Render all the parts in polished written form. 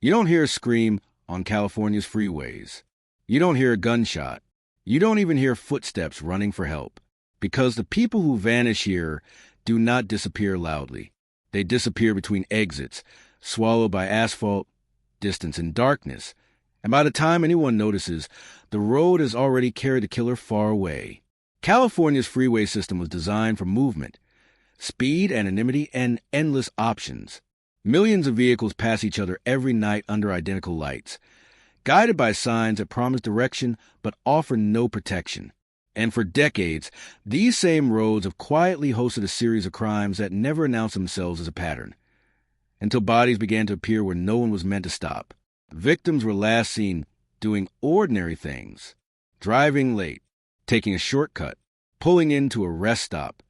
You don't hear a scream on California's freeways. You don't hear a gunshot. You don't even hear footsteps running for help. Because the people who vanish here do not disappear loudly. They disappear between exits, swallowed by asphalt, distance, and darkness. And by the time anyone notices, the road has already carried the killer far away. California's freeway system was designed for movement, speed, anonymity, and endless options. Millions of vehicles pass each other every night under identical lights, guided by signs that promise direction but offer no protection. And for decades, these same roads have quietly hosted a series of crimes that never announced themselves as a pattern, until bodies began to appear where no one was meant to stop. Victims were last seen doing ordinary things, driving late, taking a shortcut, pulling into a rest stop,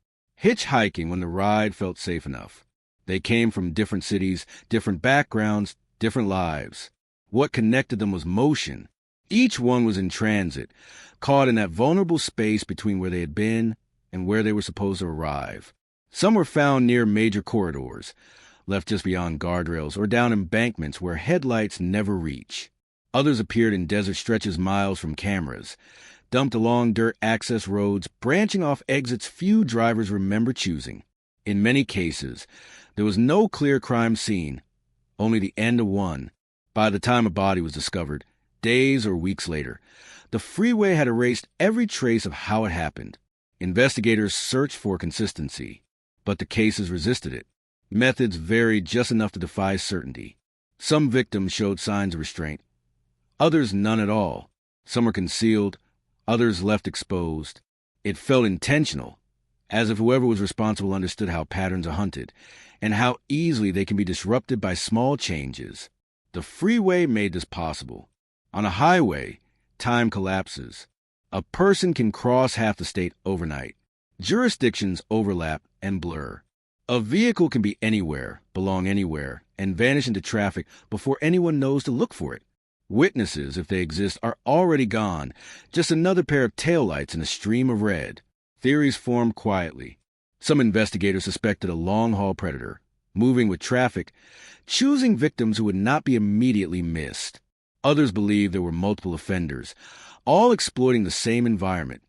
hitchhiking when the ride felt safe enough. They came from different cities, different backgrounds, different lives. What connected them was motion. Each one was in transit, caught in that vulnerable space between where they had been and where they were supposed to arrive. Some were found near major corridors, left just beyond guardrails or down embankments where headlights never reach. Others appeared in desert stretches miles from cameras, dumped along dirt access roads, branching off exits few drivers remember choosing. In many cases, there was no clear crime scene, only the end of one. By the time a body was discovered, days or weeks later, the freeway had erased every trace of how it happened. Investigators searched for consistency, but the cases resisted it. Methods varied just enough to defy certainty. Some victims showed signs of restraint, others none at all. Some were concealed, others left exposed. It felt intentional, as if whoever was responsible understood how patterns are hunted and how easily they can be disrupted by small changes. The freeway made this possible. On a highway, time collapses. A person can cross half the state overnight. Jurisdictions overlap and blur. A vehicle can be anywhere, belong anywhere, and vanish into traffic before anyone knows to look for it. Witnesses, if they exist, are already gone, just another pair of taillights in a stream of red. Theories formed quietly. Some investigators suspected a long-haul predator, moving with traffic, choosing victims who would not be immediately missed. Others believed there were multiple offenders, all exploiting the same environment,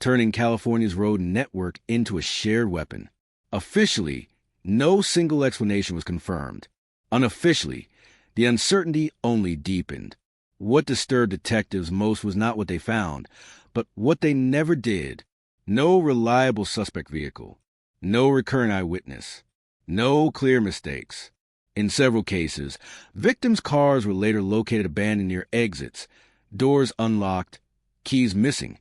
turning California's road network into a shared weapon. Officially, no single explanation was confirmed. Unofficially, the uncertainty only deepened. What disturbed detectives most was not what they found, but what they never did. No reliable suspect vehicle, no recurrent eyewitness, no clear mistakes. In several cases, victims' cars were later located abandoned near exits, doors unlocked, keys missing,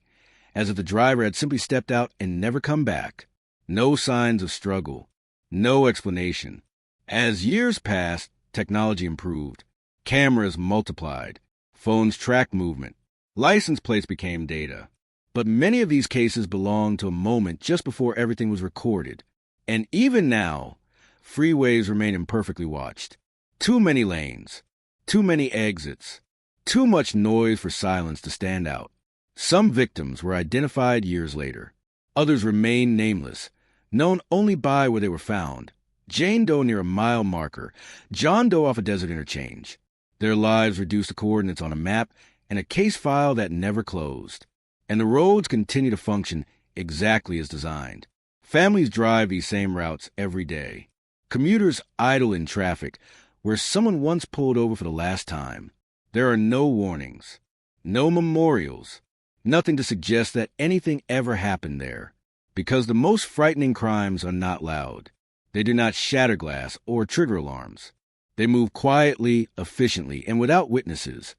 as if the driver had simply stepped out and never come back. No signs of struggle, no explanation. As years passed, technology improved. Cameras multiplied. Phones tracked movement. License plates became data. But many of these cases belonged to a moment just before everything was recorded. And even now, freeways remain imperfectly watched. Too many lanes, too many exits, too much noise for silence to stand out. Some victims were identified years later. Others remain nameless, known only by where they were found. Jane Doe near a mile marker, John Doe off a desert interchange. Their lives reduced to coordinates on a map and a case file that never closed. And the roads continue to function exactly as designed. Families drive these same routes every day. Commuters idle in traffic where someone once pulled over for the last time. There are no warnings, no memorials, nothing to suggest that anything ever happened there. Because the most frightening crimes are not loud. They do not shatter glass or trigger alarms. They move quietly, efficiently, and without witnesses,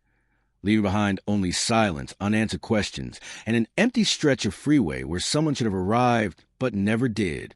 leaving behind only silence, unanswered questions, and an empty stretch of freeway where someone should have arrived but never did.